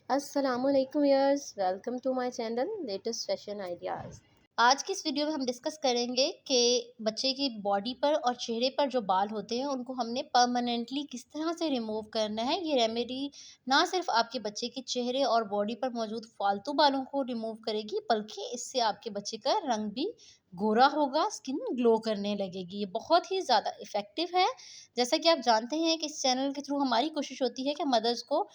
अस्सलामुअलैकुम viewers, welcome to my channel latest fashion ideas. आज की इस वीडियो में हम डिस्कस करेंगे कि बच्चे की बॉडी पर और चेहरे पर जो बाल होते हैं उनको हमने परमानेंटली किस तरह से रिमूव करना है। ये रेमेडी ना सिर्फ आपके बच्चे के चेहरे और बॉडी पर मौजूद फालतू बालों को रिमूव करेगी, बल्कि इससे आपके बच्चे का रंग भी गोरा होगा, स्किन ग्लो करने लगेगी। ये बहुत ही ज़्यादा इफ़ेक्टिव है। जैसा कि आप जानते हैं कि इस चैनल के थ्रू हमारी कोशिश होती है कि मदर्स को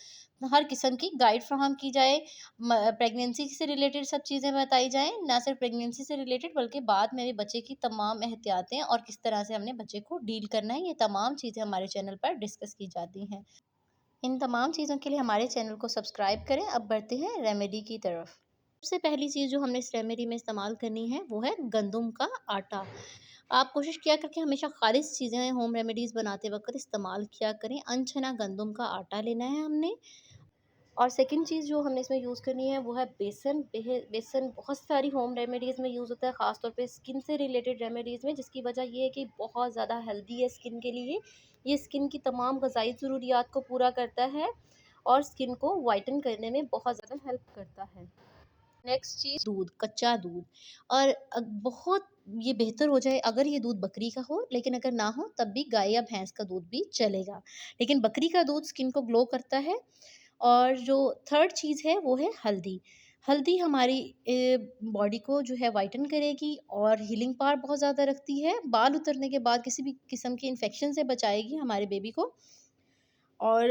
हर किस्म की गाइड फ्राहम की जाए, प्रेगनेंसी से रिलेटेड सब चीज़ें बताई जाएँ, ना सिर्फ प्रेगनेंसी से रिलेटेड बल्कि बाद में भी बच्चे की तमाम एहतियातें और किस तरह से हमने बच्चे को डील करना है, ये तमाम चीज़ें हमारे चैनल पर डिस्कस की जाती हैं। इन तमाम चीज़ों के लिए हमारे चैनल को सब्सक्राइब करें। अब बढ़ते हैं रेमेडी की तरफ। सबसे पहली चीज़ जो हमने इस रेमेडी में इस्तेमाल करनी है वो है गंदम का आटा। आप कोशिश किया करके हमेशा खालिस चीज़ें होम रेमेडीज़ बनाते वक़्त इस्तेमाल किया करें। अनछना गंदम का आटा लेना है हमने। और सेकंड चीज़ जो हमने इसमें यूज़ करनी है वो है बेसन। बेसन बहुत सारी होम रेमेडीज़ में यूज़ होता है, ख़ास तौर पे स्किन से रिलेटेड रेमेडीज़ में, जिसकी वजह ये है कि बहुत ज़्यादा हेल्दी है स्किन के लिए। ये स्किन की तमाम ग़िज़ाई ज़रूरियात को पूरा करता है और स्किन को वाइटन करने में बहुत ज़्यादा हेल्प करता है। नेक्स्ट चीज़ दूध, कच्चा दूध। और बहुत ये बेहतर हो जाए अगर ये दूध बकरी का हो, लेकिन अगर ना हो तब भी गाय या भैंस का दूध भी चलेगा। लेकिन बकरी का दूध स्किन को ग्लो करता है। और जो थर्ड चीज़ है वो है हल्दी। हल्दी हमारी बॉडी को जो है व्हाइटन करेगी और हीलिंग पावर बहुत ज़्यादा रखती है। बाल उतरने के बाद किसी भी किस्म के इन्फेक्शन से बचाएगी हमारे बेबी को। और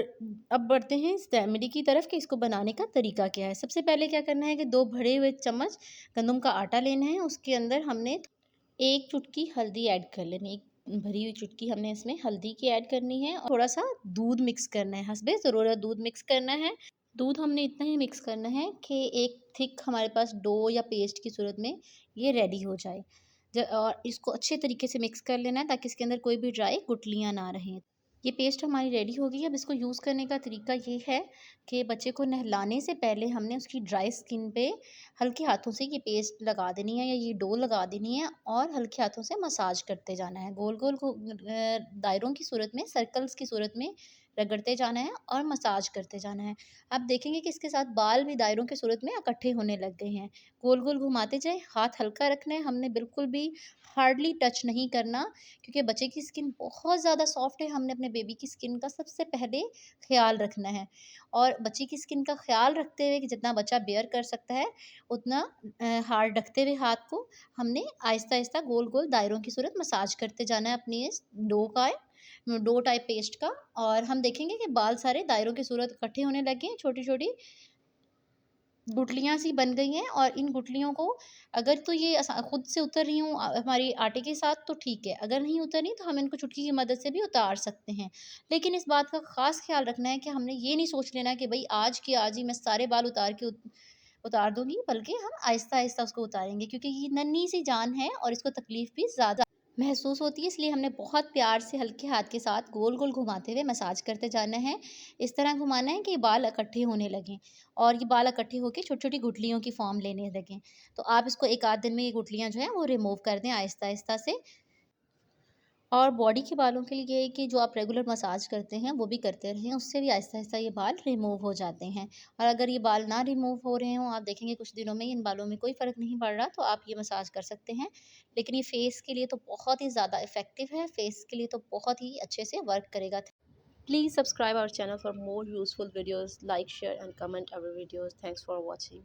अब बढ़ते हैं इस रेमेडी की तरफ कि इसको बनाने का तरीका क्या है। सबसे पहले क्या करना है कि 2 भरे हुए चम्मच गंदम का आटा लेना है। उसके अंदर हमने 1 चुटकी हल्दी ऐड कर लेनी है। भरी हुई चुटकी हमने इसमें हल्दी की ऐड करनी है और थोड़ा-सा दूध मिक्स करना है, हस्बे ज़रूरत दूध मिक्स करना है। दूध हमने इतना ही मिक्स करना है कि एक थिक हमारे पास डो या पेस्ट की सूरत में ये रेडी हो जाए। और इसको अच्छे तरीके से मिक्स कर लेना है ताकि इसके अंदर कोई भी ड्राई गुठलियाँ ना रहें। ये पेस्ट हमारी रेडी हो गई। अब इसको यूज़ करने का तरीका ये है कि बच्चे को नहलाने से पहले हमने उसकी ड्राई स्किन पे हल्के हाथों से ये पेस्ट लगा देनी है या ये डो लगा देनी है और हल्के हाथों से मसाज करते जाना है। गोल-गोल दायरों की सूरत में, सर्कल्स की सूरत में रगड़ते जाना है और मसाज करते जाना है। आप देखेंगे कि इसके साथ बाल भी दायरों की सूरत में इकट्ठे होने लग गए हैं। गोल-गोल घुमाते जाएँ, हाथ हल्का रखना है, हमने बिल्कुल भी हार्डली टच नहीं करना, क्योंकि बच्चे की स्किन बहुत ज़्यादा सॉफ्ट है। हमने अपने बेबी की स्किन का सबसे पहले ख़्याल रखना है और बच्चे की स्किन का ख़्याल रखते हुए कि जितना बच्चा बेयर कर सकता है, उतना हार्ड रखते हुए हाथ को हमने आहिस्ता-आहिस्ता गोल-गोल दायरों की सूरत मसाज करते जाना है अपनी इस डो टाइप पेस्ट का। और हम देखेंगे कि बाल सारे दायरों की सूरत इकट्ठे होने लगे हैं, छोटी-छोटी गुठलियाँ सी बन गई हैं। और इन गुठलियों को अगर तो ये खुद से उतर रही हों हमारी आटे के साथ तो ठीक है, अगर नहीं उतर रही तो हम इनको चुटकी की मदद से भी उतार सकते हैं। लेकिन इस बात का ख़ास ख़्याल रखना है कि हमने ये नहीं सोच लेना कि भई आज की आज ही मैं सारे बाल उतार दूँगी, बल्कि हम आहिस्ता-आहिस्ता उसको उतारेंगे, क्योंकि ये नन्ही सी जान है और इसको तकलीफ़ भी ज़्यादा महसूस होती है। इसलिए हमने बहुत प्यार से हल्के हाथ के साथ गोल-गोल घुमाते हुए मसाज करते जाना है। इस तरह घुमाना है कि बाल इकट्ठे होने लगें और ये बाल इकट्ठे होके छोटी-छोटी गुठलियों की फ़ॉर्म लेने लगें। तो आप इसको 1 आध दिन में ये गुठलियाँ जो हैं वो रिमूव कर दें आहिस्ता-आहिस्ता से। और बॉडी के बालों के लिए ये है कि जो आप रेगुलर मसाज करते हैं वो भी करते रहें, उससे भी आहिस्ता-आहिस्ता ये बाल रिमूव हो जाते हैं। और अगर ये बाल ना रिमूव हो रहे हों, आप देखेंगे कुछ दिनों में इन बालों में कोई फ़र्क नहीं पड़ रहा, तो आप ये मसाज कर सकते हैं। लेकिन ये फेस के लिए तो बहुत ही ज़्यादा इफ़ेक्टिव है, फेस के लिए तो बहुत ही अच्छे से वर्क करेगा। Please subscribe our channel for more useful videos, like, share and comment our videos. Thanks for watching.